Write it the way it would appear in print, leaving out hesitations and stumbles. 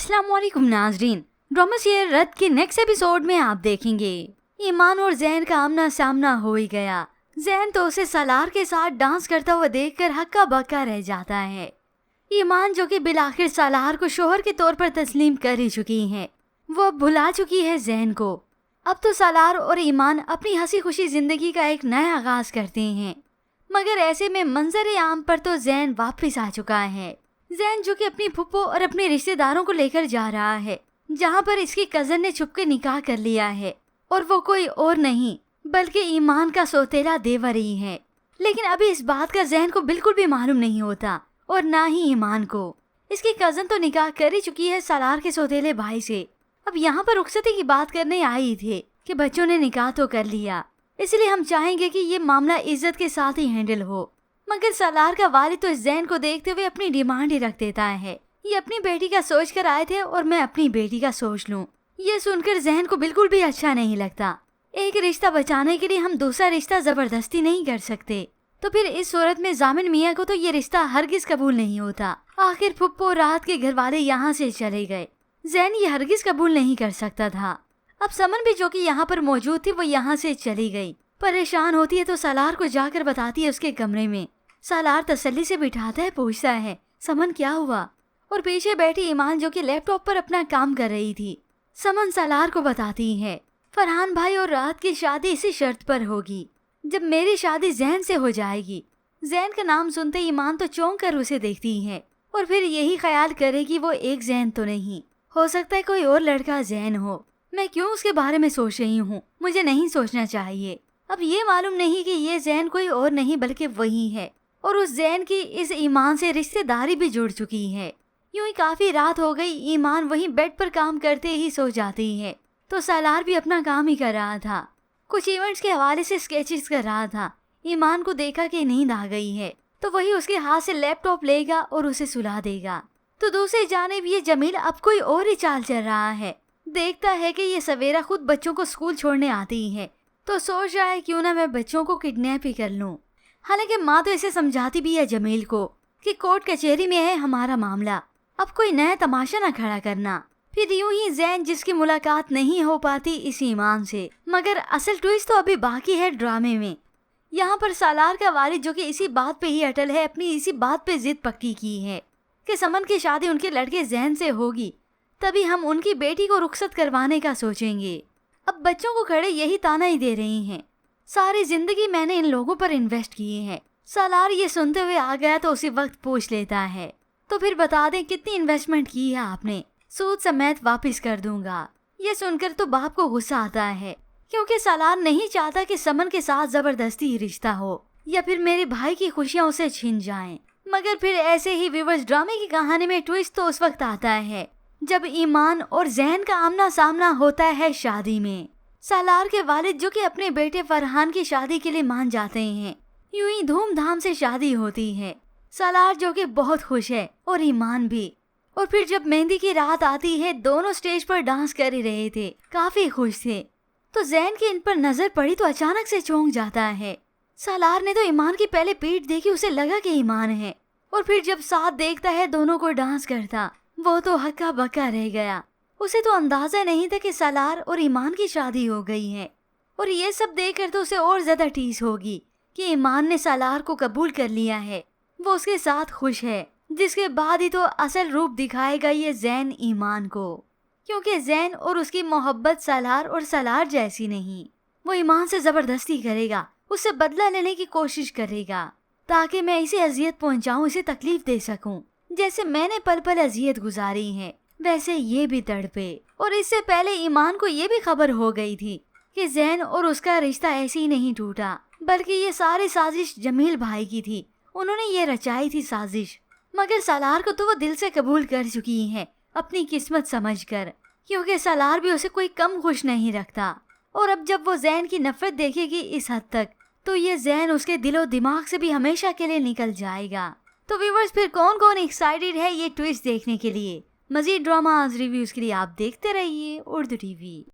अस्सलाम वालेकुम नाजरीन। ड्रामा सीरियल रद्द के नेक्स्ट एपिसोड में आप देखेंगे ईमान और जैन का आमना सामना हो ही गया। जैन तो उसे सालार के साथ डांस करता हुआ देखकर हक्का बक्का रह जाता है। ईमान जो कि बिलाखिर सालार को शोहर के तौर पर तस्लीम कर ही चुकी है, वो अब भुला चुकी है जैन को। अब तो सालार और ईमान अपनी हंसी खुशी जिंदगी का एक नया आगाज करते हैं, मगर ऐसे में मंजर आम पर तो जैन वापस आ चुका है। जैन जो कि अपनी फुप्पो और अपने रिश्तेदारों को लेकर जा रहा है, जहां पर इसकी कजन ने छुप के निकाह कर लिया है और वो कोई और नहीं बल्कि ईमान का सौतेला देवर ही है। लेकिन अभी इस बात का जैन को बिल्कुल भी मालूम नहीं होता और ना ही ईमान को। इसकी कजन तो निकाह कर ही चुकी है सालार के सौतेले भाई से। अब यहाँ पर रुखसती की बात करने आई थे कि बच्चों ने निकाह तो कर लिया, इसलिए हम चाहेंगे कि ये मामला इज्जत के साथ ही हैंडल हो। मगर सालार का वालिद तो इस जैन को देखते हुए अपनी डिमांड ही रख देता है। ये अपनी बेटी का सोच कर आए थे और मैं अपनी बेटी का सोच लूं। ये सुनकर जैन को बिल्कुल भी अच्छा नहीं लगता। एक रिश्ता बचाने के लिए हम दूसरा रिश्ता जबरदस्ती नहीं कर सकते, तो फिर इस सूरत में जामिन मियाँ को तो ये रिश्ता हरगिज कबूल नहीं होता। आखिर फुप्पो रात के घर वाले यहाँ से चले गए, जैन ये हरगिज कबूल नहीं कर सकता था। अब समन भी जो कि यहाँ पर मौजूद थी वो यहाँ से चली गई। परेशान होती है तो सालार को जाकर बताती है उसके कमरे में। सालार तसल्ली से बिठाता है, पूछता है समन क्या हुआ, और पीछे बैठी ईमान जो कि लैपटॉप पर अपना काम कर रही थी। समन सालार को बताती है फरहान भाई और रात की शादी इसी शर्त पर होगी, जब मेरी शादी जैन से हो जाएगी। जैन का नाम सुनते ईमान तो चौंक कर उसे देखती है और फिर यही ख्याल करेगी वो एक जैन तो नहीं, हो सकता है कोई और लड़का जैन हो। मैं क्यों उसके बारे में सोच रही हूँ, मुझे नहीं सोचना चाहिए। अब ये मालूम नहीं कि ये जैन कोई और नहीं बल्कि वही है, और उस जैन की इस ईमान से रिश्तेदारी भी जुड़ चुकी है। यूं ही काफी रात हो गई, ईमान वहीं बेड पर काम करते ही सो जाती है, तो सालार भी अपना काम ही कर रहा था। कुछ इवेंट्स के हवाले से स्केचेस कर रहा था। ईमान को देखा कि नींद आ गई है, तो वही उसके हाथ से लैपटॉप लेगा और उसे सुला देगा। तो दूसरी जानिब ये जमील अब कोई और ही चाल चल रहा है। देखता है कि ये सवेरा खुद बच्चों को स्कूल छोड़ने आती है, तो सोच रहा है क्यों ना मैं बच्चों को किडनैप ही कर लूं। हालांकि माँ तो इसे समझाती भी है जमील को कि कोर्ट कचहरी में है हमारा मामला, अब कोई नया तमाशा न खड़ा करना। फिर यूं ही जैन जिसकी मुलाकात नहीं हो पाती इस ईमान से, मगर असल ट्विस्ट तो अभी बाकी है ड्रामे में। यहाँ पर सालार का वालिद जो कि इसी बात पे ही अटल है, अपनी इसी बात पे जिद पक्की की है कि समन की शादी उनके लड़के जैन से होगी, तभी हम उनकी बेटी को रुखसत करवाने का सोचेंगे। अब बच्चों को खड़े यही ताना ही दे रही हैं, सारी जिंदगी मैंने इन लोगों पर इन्वेस्ट किए हैं। सालार ये सुनते हुए आ गया तो उसी वक्त पूछ लेता है तो फिर बता दें कितनी इन्वेस्टमेंट की है आपने, सूद समेत वापस कर दूंगा। ये सुनकर तो बाप को गुस्सा आता है, क्योंकि सालार नहीं चाहता कि समन के साथ जबरदस्ती रिश्ता हो या फिर मेरे भाई की खुशियां उसे छीन जाएं। मगर फिर ऐसे ही व्यूअर्स ड्रामे की कहानी में ट्विस्ट तो उस वक्त आता है जब ईमान और जैन का आमना सामना होता है शादी में। सालार के वालिद जो कि अपने बेटे फरहान की शादी के लिए मान जाते हैं, यूं ही धूमधाम से शादी होती है। सालार जो कि बहुत खुश है और ईमान भी। और फिर जब मेहंदी की रात आती है, दोनों स्टेज पर डांस कर ही रहे थे, काफी खुश थे, तो जैन की इन पर नजर पड़ी तो अचानक से चौंक जाता है। सालार ने तो ईमान की पहले पीठ देखी, उसे लगा कि ईमान है, और फिर जब साथ देखता है दोनों को डांस करता, वो तो हक्का बक्का रह गया। उसे तो अंदाजा नहीं था कि सालार और ईमान की शादी हो गई है, और ये सब देखकर तो उसे और ज्यादा टीस होगी कि ईमान ने सालार को कबूल कर लिया है, वो उसके साथ खुश है। जिसके बाद ही तो असल रूप दिखाएगा ये जैन ईमान को, क्योंकि जैन और उसकी मोहब्बत सालार और सालार जैसी नहीं। वो ईमान से जबरदस्ती करेगा, उससे बदला लेने की कोशिश करेगा, ताकि मैं इसे अजियत पहुंचाऊं, इसे तकलीफ दे सकूं। जैसे मैंने पल पल अजियत गुजारी है, वैसे ये भी तड़पे। और इससे पहले ईमान को ये भी खबर हो गई थी कि जैन और उसका रिश्ता ऐसे ही नहीं टूटा, बल्कि ये सारी साजिश जमील भाई की थी, उन्होंने ये रचाई थी साजिश। मगर सालार को तो वो दिल से कबूल कर चुकी है अपनी किस्मत समझकर, क्योंकि सालार भी उसे कोई कम खुश नहीं रखता। और अब जब वो जैन की नफरत देखेगी इस हद तक, तो ये जैन उसके दिलो दिमाग से भी हमेशा के लिए निकल जाएगा। तो व्यूअर्स, फिर कौन कौन एक्साइटेड है ये ट्विस्ट देखने के लिए? मजीद ड्रामा रिव्यूज के लिए आप देखते रहिए उर्दू टीवी।